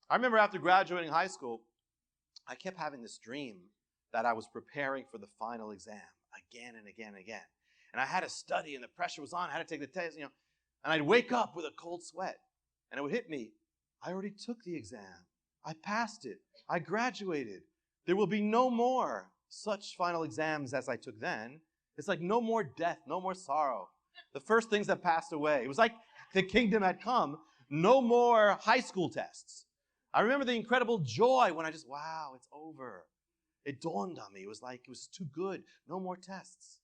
I remember after graduating high school, I kept having this dream that I was preparing for the final exam again and again and again. And I had to study, and the pressure was on. I had to take the test, and I'd wake up with a cold sweat, and it would hit me. I already took the exam. I passed it. I graduated. There will be no more such final exams as I took then. It's like no more death, no more sorrow. The first things that passed away. It was like the kingdom had come. No more high school tests. I remember the incredible joy when wow, it's over. It dawned on me. It was too good. No more tests.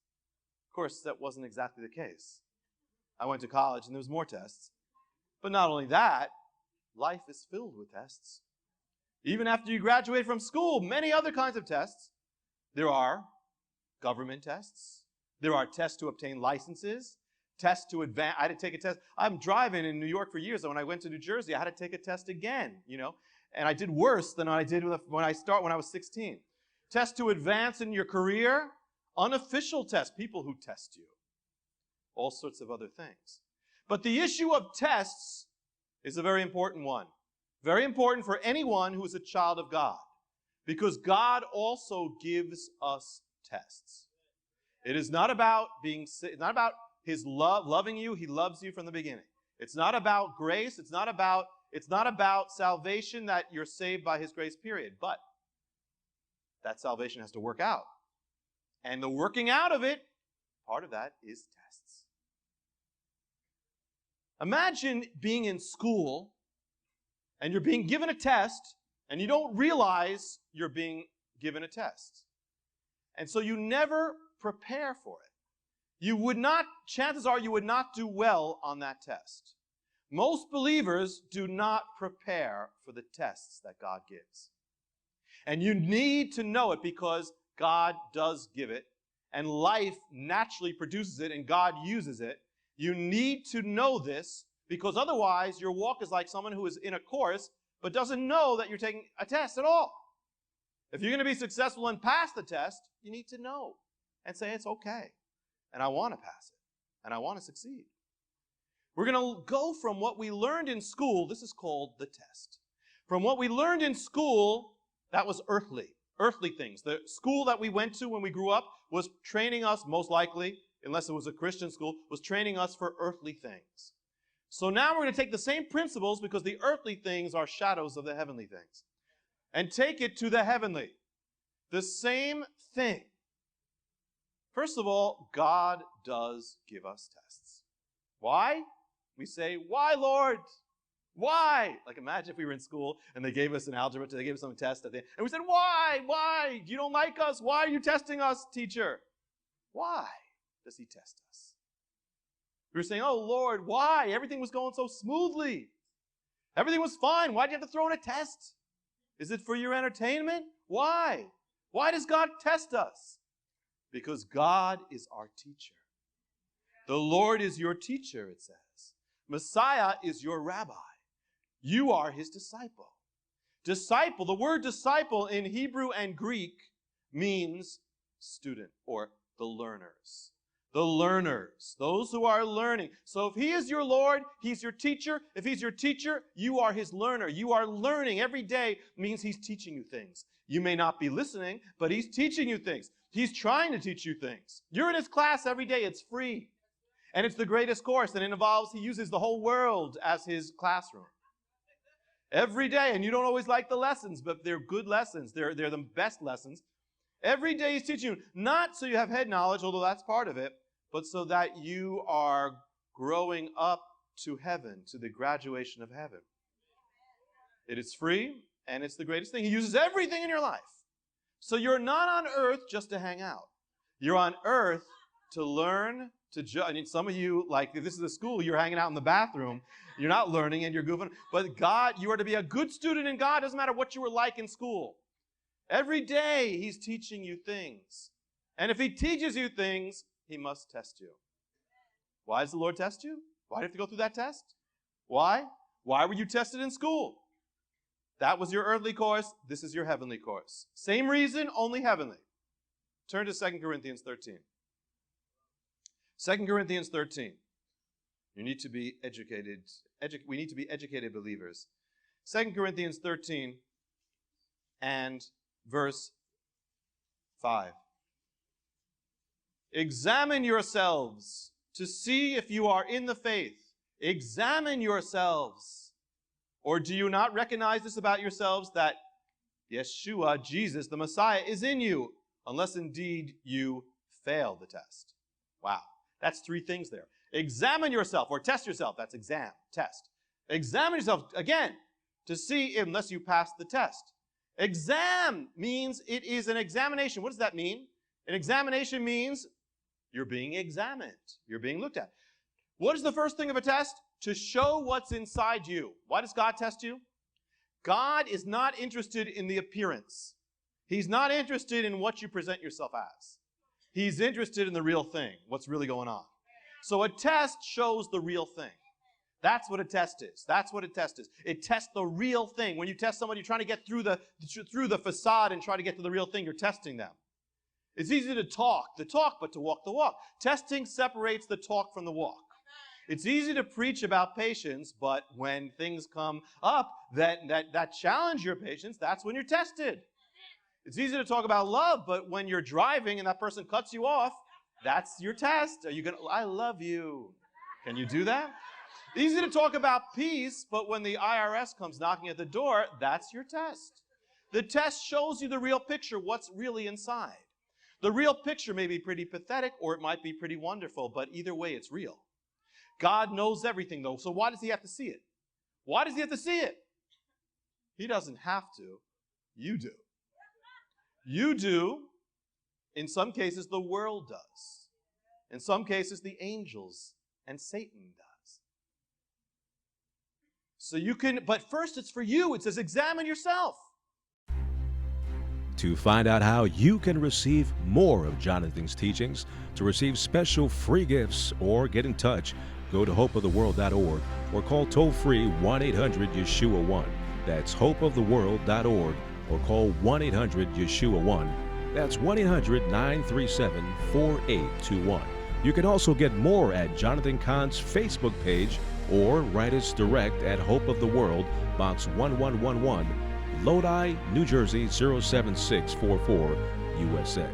Of course, that wasn't exactly the case. I went to college and there was more tests. But not only that, life is filled with tests. Even after you graduate from school, many other kinds of tests. There are government tests. There are tests to obtain licenses. Tests to advance. I had to take a test. I'm driving in New York for years, and when I went to New Jersey, I had to take a test again, and I did worse than I did when I was 16. Tests to advance in your career, unofficial tests, people who test you, all sorts of other things. But the issue of tests is a very important one. Very important for anyone who is a child of God, because God also gives us tests. It is not about His love, loving you. He loves you from the beginning. It's not about grace. It's not about salvation, that you're saved by His grace, period. But that salvation has to work out. And the working out of it, part of that is tests. Imagine being in school and you're being given a test and you don't realize you're being given a test. And so you never prepare for it. Chances are you would not do well on that test. Most believers do not prepare for the tests that God gives. And you need to know it because God does give it, and life naturally produces it, and God uses it. You need to know this because otherwise your walk is like someone who is in a course but doesn't know that you're taking a test at all. If you're going to be successful and pass the test, you need to know and say it's okay. And I want to pass it. And I want to succeed. We're going to go from what we learned in school. This is called the test. From what we learned in school, that was earthly things. The school that we went to when we grew up was training us, most likely, unless it was a Christian school, was training us for earthly things. So now we're going to take the same principles, because the earthly things are shadows of the heavenly things, and take it to the heavenly. The same thing. First of all, God does give us tests. Why? We say, why, Lord? Why? Like, imagine if we were in school and they gave us an algebra, they gave us some test at the end, and we said, why? Why? You don't like us? Why are you testing us, teacher? Why does He test us? We were saying, oh, Lord, why? Everything was going so smoothly. Everything was fine. Why did you have to throw in a test? Is it for your entertainment? Why? Why does God test us? Because God is our teacher. The Lord is your teacher, it says. Messiah is your rabbi. You are His disciple. Disciple, the word disciple in Hebrew and Greek means student, or the learners. The learners, those who are learning. So if He is your Lord, He's your teacher. If He's your teacher, you are His learner. You are learning every day, means He's teaching you things. You may not be listening, but He's teaching you things. He's trying to teach you things. You're in His class every day. It's free. And it's the greatest course. And it involves, He uses the whole world as His classroom. Every day. And you don't always like the lessons, but they're good lessons. They're the best lessons. Every day He's teaching you. Not so you have head knowledge, although that's part of it, but so that you are growing up to heaven, to the graduation of heaven. It is free, and it's the greatest thing. He uses everything in your life. So you're not on earth just to hang out. You're on earth to learn, to judge. I mean, some of you, like, if this is a school, you're hanging out in the bathroom. You're not learning and you're goofing. But God, you are to be a good student in God. It doesn't matter what you were like in school. Every day He's teaching you things. And if He teaches you things, He must test you. Why does the Lord test you? Why do you have to go through that test? Why? Why were you tested in school? That was your earthly course. This is your heavenly course. Same reason, only heavenly. Turn to 2 Corinthians 13. 2 Corinthians 13. You need to be educated. We need to be educated believers. 2 Corinthians 13 and verse 5. Examine yourselves to see if you are in the faith. Examine yourselves. Or do you not recognize this about yourselves, that Yeshua, Jesus, the Messiah, is in you, unless indeed you fail the test? Wow. That's three things there. Examine yourself, or test yourself. That's exam, test. Examine yourself, again, to see unless you pass the test. Exam means it is an examination. What does that mean? An examination means you're being examined. You're being looked at. What is the first thing of a test? To show what's inside you. Why does God test you? God is not interested in the appearance. He's not interested in what you present yourself as. He's interested in the real thing, what's really going on. So a test shows the real thing. That's what a test is. That's what a test is. It tests the real thing. When you test somebody, you're trying to get through the facade and try to get to the real thing. You're testing them. It's easy to talk the talk, but to walk the walk. Testing separates the talk from the walk. It's easy to preach about patience, but when things come up that challenge your patience, that's when you're tested. It's easy to talk about love, but when you're driving and that person cuts you off, that's your test. Are you going to, I love you. Can you do that? Easy to talk about peace, but when the IRS comes knocking at the door, that's your test. The test shows you the real picture, what's really inside. The real picture may be pretty pathetic, or it might be pretty wonderful, but either way, it's real. God knows everything, though, so why does he have to see it? Why does he have to see it? He doesn't have to. You do. You do. In some cases, the world does. In some cases, the angels and Satan does. So you can, but first it's for you. It says, examine yourself. To find out how you can receive more of Jonathan's teachings, to receive special free gifts, or get in touch, go to hopeoftheworld.org or call toll-free 1-800-YESHUA-1. That's hopeoftheworld.org or call 1-800-YESHUA-1. That's 1-800-937-4821. You can also get more at Jonathan Cahn's Facebook page or write us direct at Hope of the World, Box 1111, Lodi, New Jersey 07644, USA.